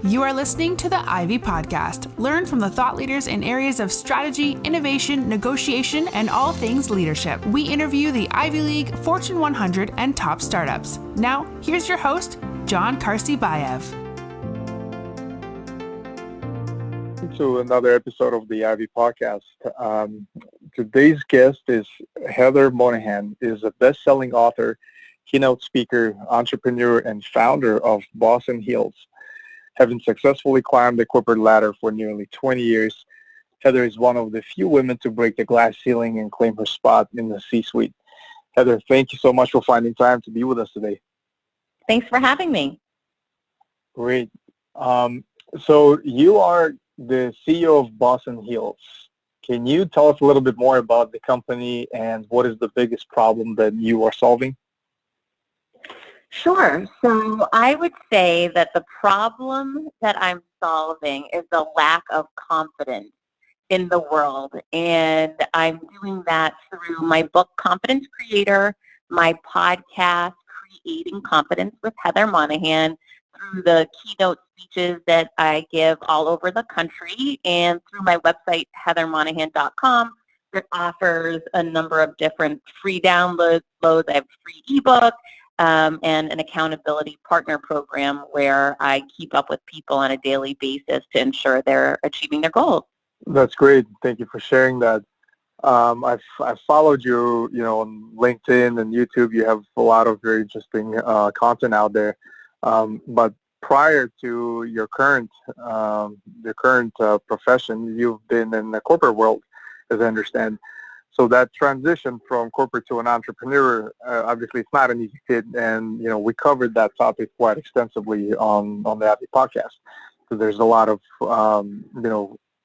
You are listening to the Ivy Podcast. Learn from the thought leaders in areas of strategy, innovation, negotiation, and all things leadership. We interview the Ivy League, Fortune 100, and top startups. Now, here's your host, John Karsibayev. To another episode of the Ivy Podcast. Today's guest is Heather Monahan, is a best-selling author, keynote speaker, entrepreneur, and founder of Boston Hills. Having successfully climbed the corporate ladder for nearly 20 years, Heather is one of the few women to break the glass ceiling and claim her spot in the C-suite. Heather, thank you so much for finding time to be with us today. Thanks for having me. Great. So you are the CEO of Boston Hills. Can you tell us a little bit more about the company and what is the biggest problem that you are solving? Sure. So I would say that the problem that I'm solving is the lack of confidence in the world. And I'm doing that through my book, Confidence Creator, my podcast, Creating Confidence with Heather Monahan, through the keynote speeches that I give all over the country, and through my website, heathermonahan.com, that offers a number of different free downloads. I have a free ebook and an accountability partner program where I keep up with people on a daily basis to ensure they're achieving their goals. That's great. Thank you for sharing that. I've followed you, on LinkedIn and YouTube. You have a lot of very interesting content out there. But prior to your current profession, you've been in the corporate world, as I understand. So that transition from corporate to an entrepreneur, obviously, it's not an easy fit, and we covered that topic quite extensively on the Happy Podcast. So there's a lot of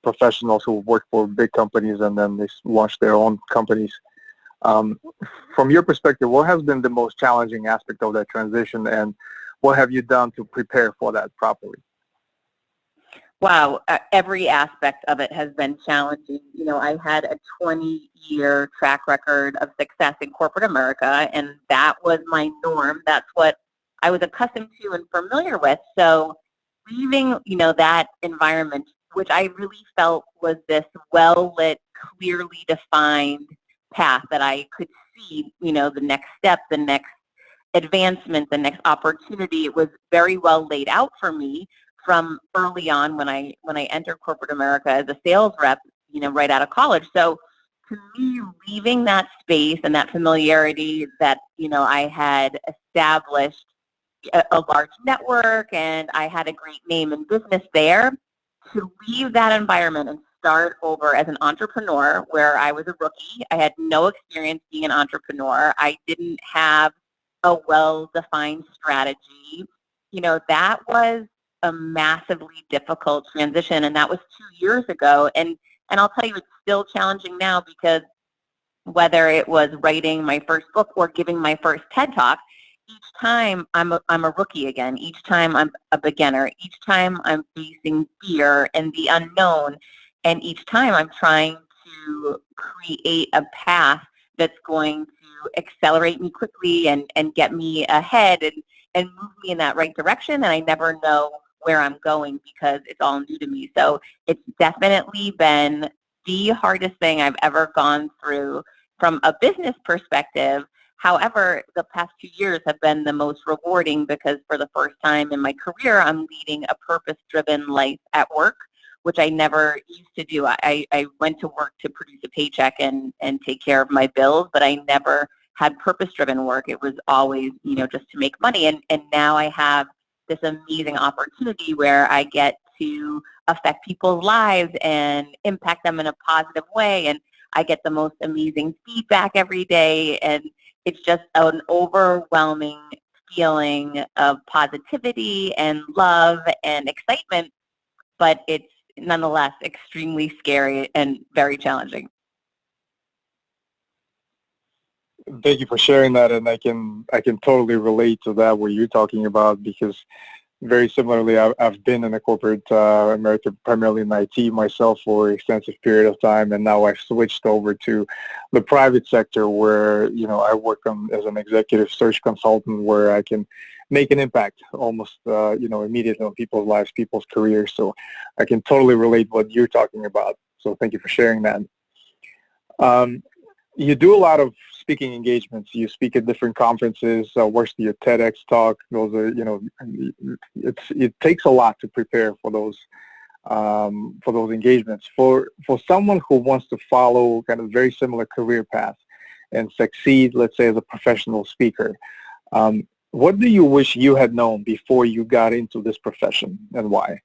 professionals who work for big companies and then they launch their own companies. From your perspective, what has been the most challenging aspect of that transition, and what have you done to prepare for that properly? Wow, every aspect of it has been challenging. I had a 20-year track record of success in corporate America, and that was my norm. That's what I was accustomed to and familiar with. So leaving, that environment, which I really felt was this well-lit, clearly defined path that I could see, the next step, the next advancement, the next opportunity. It was very well laid out for me from early on when I entered corporate America as a sales rep, right out of college. So to me, leaving that space and that familiarity that, I had established a large network and I had a great name in business there, to leave that environment and start over as an entrepreneur where I was a rookie. I had no experience being an entrepreneur. I didn't have a well-defined strategy. That was a massively difficult transition, and that was 2 years ago. And I'll tell you, it's still challenging now, because whether it was writing my first book or giving my first TED Talk, each time I'm a rookie again. Each time I'm a beginner. Each time I'm facing fear and the unknown. And each time I'm trying to create a path that's going to accelerate me quickly and get me ahead and move me in that right direction. And I never know where I'm going because it's all new to me. So it's definitely been the hardest thing I've ever gone through from a business perspective. However, the past 2 years have been the most rewarding, because for the first time in my career, I'm leading a purpose-driven life at work, which I never used to do. I went to work to produce a paycheck and take care of my bills, but I never had purpose-driven work. It was always, just to make money. And now I have this amazing opportunity where I get to affect people's lives and impact them in a positive way. And I get the most amazing feedback every day. And it's just an overwhelming feeling of positivity and love and excitement, but it's nonetheless extremely scary and very challenging. Thank you for sharing that, and I can totally relate to that, what you're talking about, because very similarly, I've been in a corporate America, primarily in IT myself, for an extensive period of time, and now I've switched over to the private sector where, I work as an executive search consultant, where I can make an impact almost, immediately on people's lives, people's careers. So I can totally relate what you're talking about. So thank you for sharing that. You do a lot of speaking engagements. You speak at different conferences. Where's your TEDx talk? Those are, it takes a lot to prepare for those engagements. For someone who wants to follow kind of very similar career path and succeed, let's say, as a professional speaker, what do you wish you had known before you got into this profession, and why?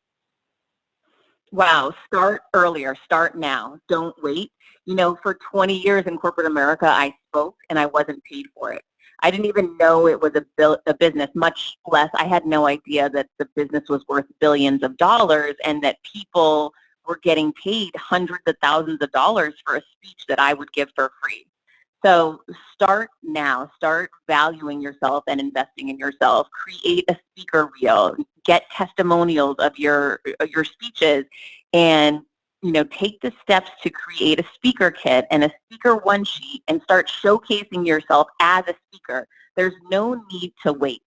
Wow, start earlier, start now, don't wait. For 20 years in corporate America, I spoke and I wasn't paid for it. I didn't even know it was a business, much less I had no idea that the business was worth billions of dollars and that people were getting paid hundreds of thousands of dollars for a speech that I would give for free. So start now. Start valuing yourself and investing in yourself. Create a speaker reel. Get testimonials of your speeches, and take the steps to create a speaker kit and a speaker one sheet and start showcasing yourself as a speaker. There's no need to wait.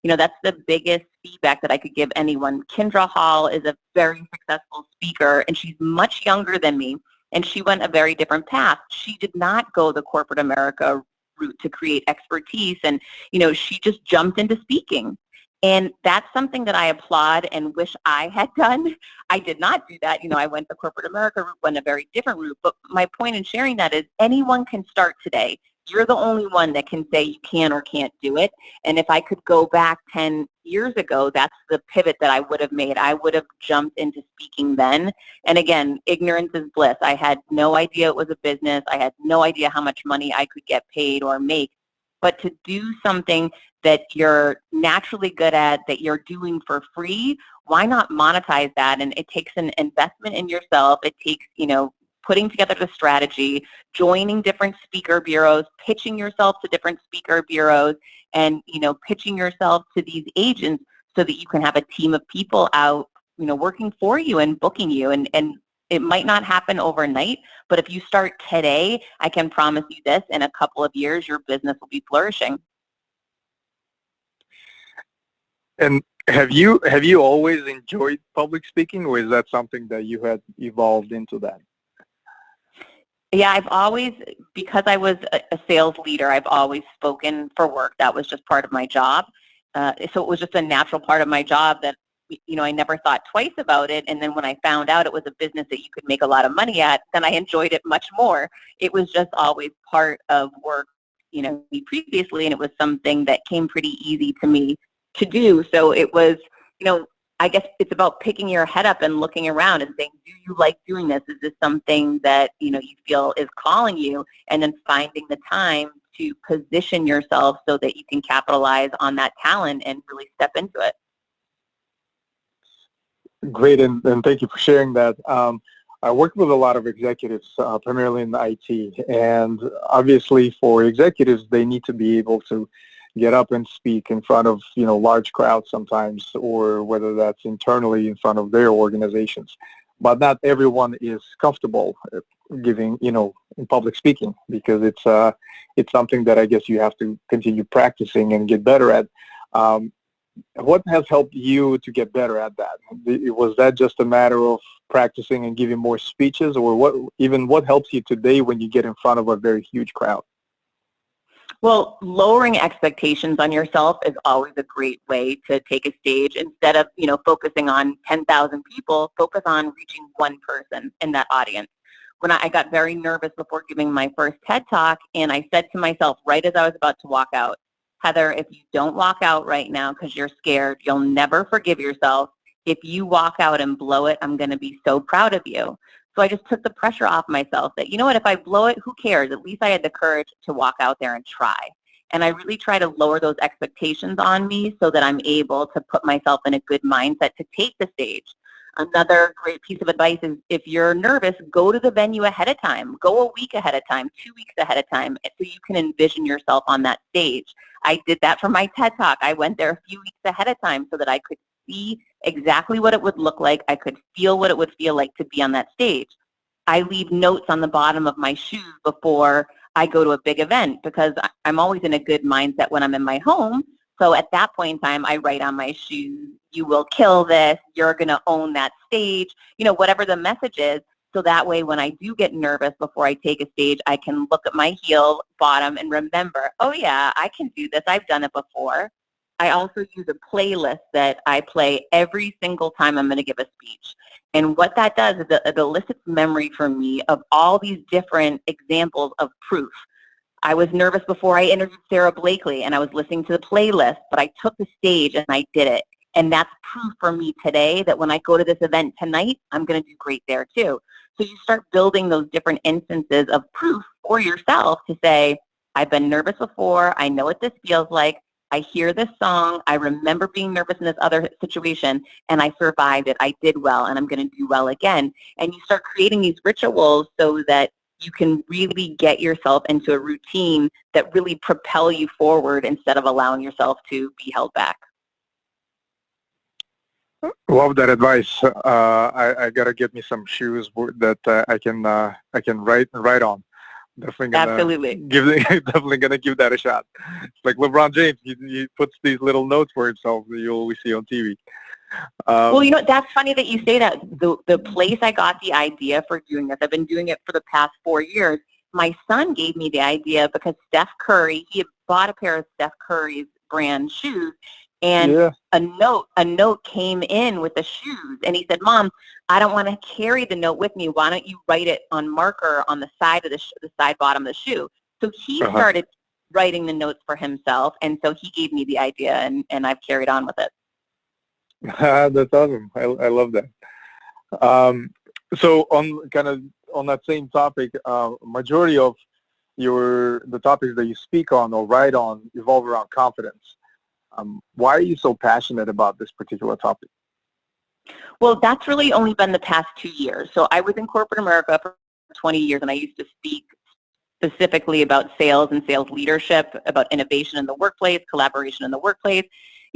That's the biggest feedback that I could give anyone. Kendra Hall is a very successful speaker, and she's much younger than me. And she went a very different path. She did not go the corporate America route to create expertise. And, she just jumped into speaking. And that's something that I applaud and wish I had done. I did not do that. I went the corporate America route, went a very different route. But my point in sharing that is anyone can start today. You're the only one that can say you can or can't do it. And if I could go back 10 years ago, that's the pivot that I would have made. I would have jumped into speaking then. And again, ignorance is bliss. I had no idea it was a business. I had no idea how much money I could get paid or make. But to do something that you're naturally good at, that you're doing for free, why not monetize that? And it takes an investment in yourself. It takes, putting together the strategy, joining different speaker bureaus, pitching yourself to different speaker bureaus, and, pitching yourself to these agents so that you can have a team of people out, working for you and booking you. And it might not happen overnight, but if you start today, I can promise you this, in a couple of years, your business will be flourishing. And have you always enjoyed public speaking, or is that something that you had evolved into that? Yeah, I've always, because I was a sales leader, I've always spoken for work. That was just part of my job. So it was just a natural part of my job that, I never thought twice about it. And then when I found out it was a business that you could make a lot of money at, then I enjoyed it much more. It was just always part of work, previously, and it was something that came pretty easy to me to do. So it was, I guess it's about picking your head up and looking around and saying, do you like doing this? Is this something that, you feel is calling you? And then finding the time to position yourself so that you can capitalize on that talent and really step into it. Great, and thank you for sharing that. I work with a lot of executives, primarily in IT, and obviously for executives, they need to be able to get up and speak in front of, large crowds sometimes, or whether that's internally in front of their organizations. But not everyone is comfortable giving, in public speaking, because it's something that I guess you have to continue practicing and get better at. What has helped you to get better at that? Was that just a matter of practicing and giving more speeches, or what helps you today when you get in front of a very huge crowd? Well, lowering expectations on yourself is always a great way to take a stage. Instead of, focusing on 10,000 people, focus on reaching one person in that audience. When I got very nervous before giving my first TED Talk, and I said to myself right as I was about to walk out, Heather, if you don't walk out right now because you're scared, you'll never forgive yourself. If you walk out and blow it, I'm going to be so proud of you. So I just took the pressure off myself that, if I blow it, who cares? At least I had the courage to walk out there and try. And I really try to lower those expectations on me so that I'm able to put myself in a good mindset to take the stage. Another great piece of advice is if you're nervous, go to the venue ahead of time. Go a week ahead of time, 2 weeks ahead of time, so you can envision yourself on that stage. I did that for my TED Talk. I went there a few weeks ahead of time so that I could see exactly what it would look like. I could feel what it would feel like to be on that stage. I leave notes on the bottom of my shoes before I go to a big event because I'm always in a good mindset when I'm in my home. So at that point in time, I write on my shoes, "You will kill this. You're going to own that stage," whatever the message is. So that way, when I do get nervous before I take a stage, I can look at my heel bottom and remember, oh yeah, I can do this. I've done it before. I also use a playlist that I play every single time I'm going to give a speech. And what that does is it elicits memory for me of all these different examples of proof. I was nervous before I interviewed Sarah Blakely, and I was listening to the playlist, but I took the stage and I did it. And that's proof for me today that when I go to this event tonight, I'm going to do great there too. So you start building those different instances of proof for yourself to say, I've been nervous before. I know what this feels like. I hear this song. I remember being nervous in this other situation, and I survived it. I did well, and I'm going to do well again. And you start creating these rituals so that you can really get yourself into a routine that really propel you forward instead of allowing yourself to be held back. Love that advice. I gotta get me some shoes that I can write on. Definitely gonna Absolutely. definitely gonna give that a shot. It's like LeBron James. He puts these little notes for himself that you always see on TV. Well, that's funny that you say that. The place I got the idea for doing this, I've been doing it for the past 4 years. My son gave me the idea because Steph Curry, he had bought a pair of Steph Curry's brand shoes, and a note came in with the shoes, and he said, "Mom, I don't want to carry the note with me. Why don't you write it on marker on the side of the side bottom of the shoe?" So he started writing the notes for himself, and so he gave me the idea, and I've carried on with it. That's awesome. I love that. So on that same topic, majority of the topics that you speak on or write on evolve around confidence. Why are you so passionate about this particular topic? Well, that's really only been the past 2 years. So I was in corporate America for 20 years, and I used to speak specifically about sales and sales leadership, about innovation in the workplace, collaboration in the workplace.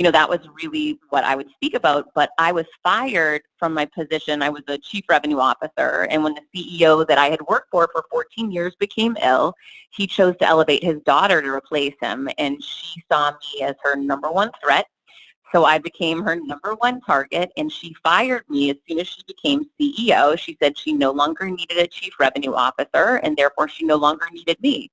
That was really what I would speak about. But I was fired from my position. I was a chief revenue officer. And when the CEO that I had worked for 14 years became ill, he chose to elevate his daughter to replace him. And she saw me as her number one threat. So I became her number one target, and she fired me as soon as she became CEO. She said she no longer needed a chief revenue officer, and therefore she no longer needed me.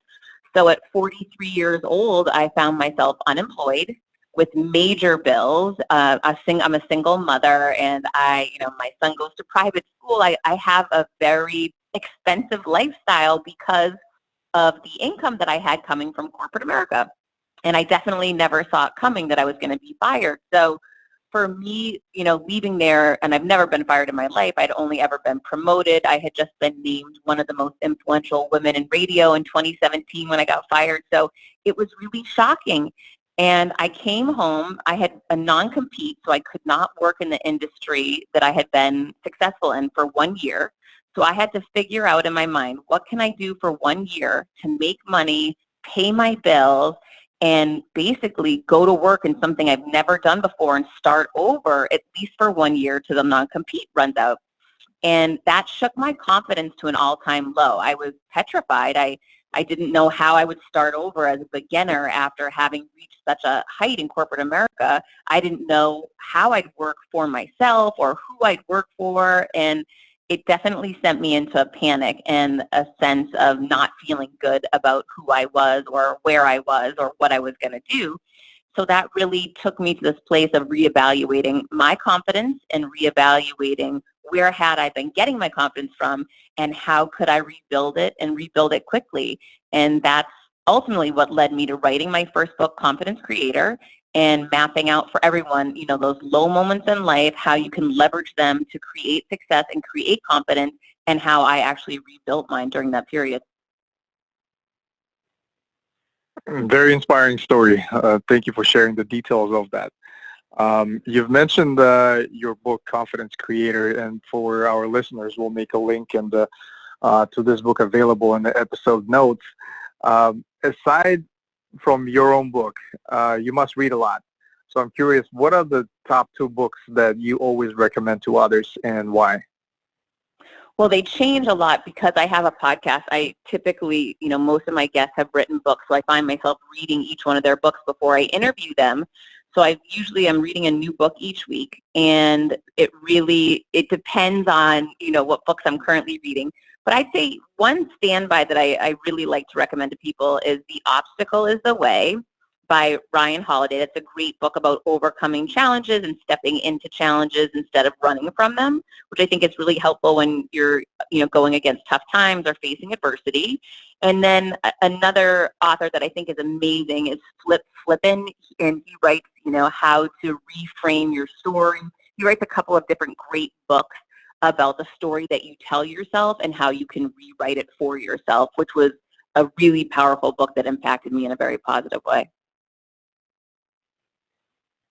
So at 43 years old, I found myself unemployed with major bills. I'm a single mother, and my son goes to private school. I have a very expensive lifestyle because of the income that I had coming from corporate America. And I definitely never saw it coming that I was going to be fired. So for me, leaving there, and I've never been fired in my life. I'd only ever been promoted. I had just been named one of the most influential women in radio in 2017 when I got fired. So it was really shocking. And I came home. I had a non-compete, so I could not work in the industry that I had been successful in for 1 year. So I had to figure out in my mind, what can I do for 1 year to make money, pay my bills, and basically go to work in something I've never done before and start over at least for 1 year till the non-compete runs out. And that shook my confidence to an all-time low. I was petrified. I didn't know how I would start over as a beginner after having reached such a height in corporate America. I didn't know how I'd work for myself or who I'd work for, and it definitely sent me into a panic and a sense of not feeling good about who I was or where I was or what I was going to do. So that really took me to this place of reevaluating my confidence and reevaluating where had I been getting my confidence from and how could I rebuild it and rebuild it quickly. And that's ultimately what led me to writing my first book, Confidence Creator, and mapping out for everyone, those low moments in life, how you can leverage them to create success and create confidence, and how I actually rebuilt mine during that period. Very inspiring story. Thank you for sharing the details of that. You've mentioned your book, Confidence Creator, and for our listeners, we'll make a link to this book available in the episode notes. Aside from your own book, you must read a lot. So I'm curious, what are the top 2 books that you always recommend to others and why? Well, they change a lot because I have a podcast. I typically, most of my guests have written books, so I find myself reading each one of their books before I interview them. So I'm reading a new book each week, and it depends on, what books I'm currently reading. But I'd say one standby that I really like to recommend to people is The Obstacle is the Way by Ryan Holiday. That's a great book about overcoming challenges and stepping into challenges instead of running from them, which I think is really helpful when you're, going against tough times or facing adversity. And then another author that I think is amazing is Flip Flippin, and he writes, how to reframe your story. He writes a couple of different great books about the story that you tell yourself and how you can rewrite it for yourself, which was a really powerful book that impacted me in a very positive way.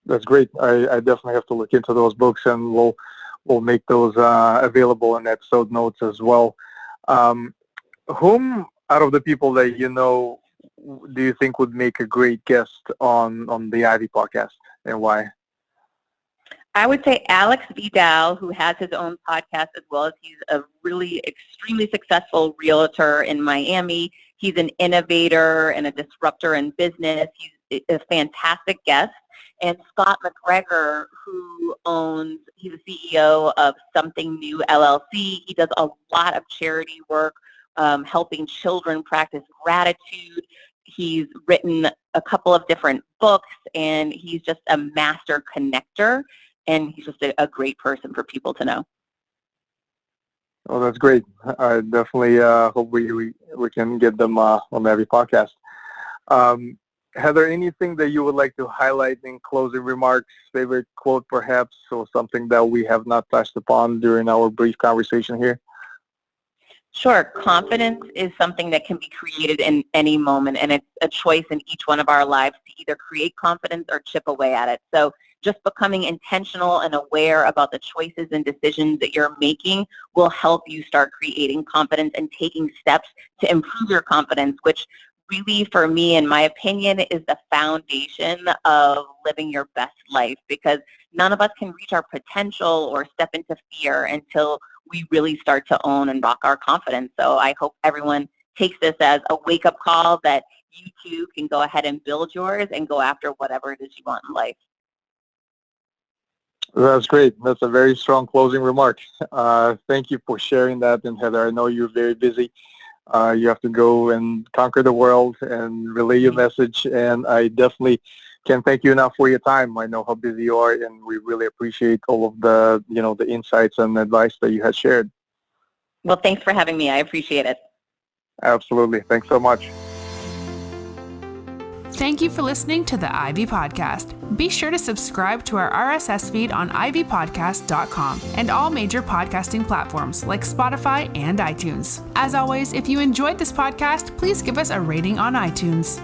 That's great. I definitely have to look into those books, and we'll make those available in episode notes as well. Whom out of the people that you know do you think would make a great guest on the Ivy podcast, and why? I would say Alex Vidal, who has his own podcast as well as he's a really extremely successful realtor in Miami. He's an innovator and a disruptor in business. He's a fantastic guest. And Scott McGregor, he's the CEO of Something New LLC. He does a lot of charity work, helping children practice gratitude. He's written a couple of different books, and he's just a master connector, and he's just a great person for people to know. Oh, that's great. I definitely hope we can get them on every podcast. Heather, anything that you would like to highlight in closing remarks, favorite quote perhaps, or something that we have not touched upon during our brief conversation here? Sure. Confidence is something that can be created in any moment, and it's a choice in each one of our lives to either create confidence or chip away at it. So just becoming intentional and aware about the choices and decisions that you're making will help you start creating confidence and taking steps to improve your confidence, which really, for me, in my opinion, is the foundation of living your best life, because none of us can reach our potential or step into fear until we really start to own and rock our confidence. So I hope everyone takes this as a wake-up call that you too can go ahead and build yours and go after whatever it is you want in life. That's great. That's a very strong closing remark. Thank you for sharing that. And Heather, I know you're very busy. You have to go and conquer the world and relay your message, and I definitely can't thank you enough for your time. I know how busy you are, and we really appreciate all of the the insights and advice that you had shared. Well, thanks for having me. I appreciate it. Absolutely. Thanks so much. Thank you for listening to the Ivy Podcast. Be sure to subscribe to our RSS feed on ivypodcast.com and all major podcasting platforms like Spotify and iTunes. As always, if you enjoyed this podcast, please give us a rating on iTunes.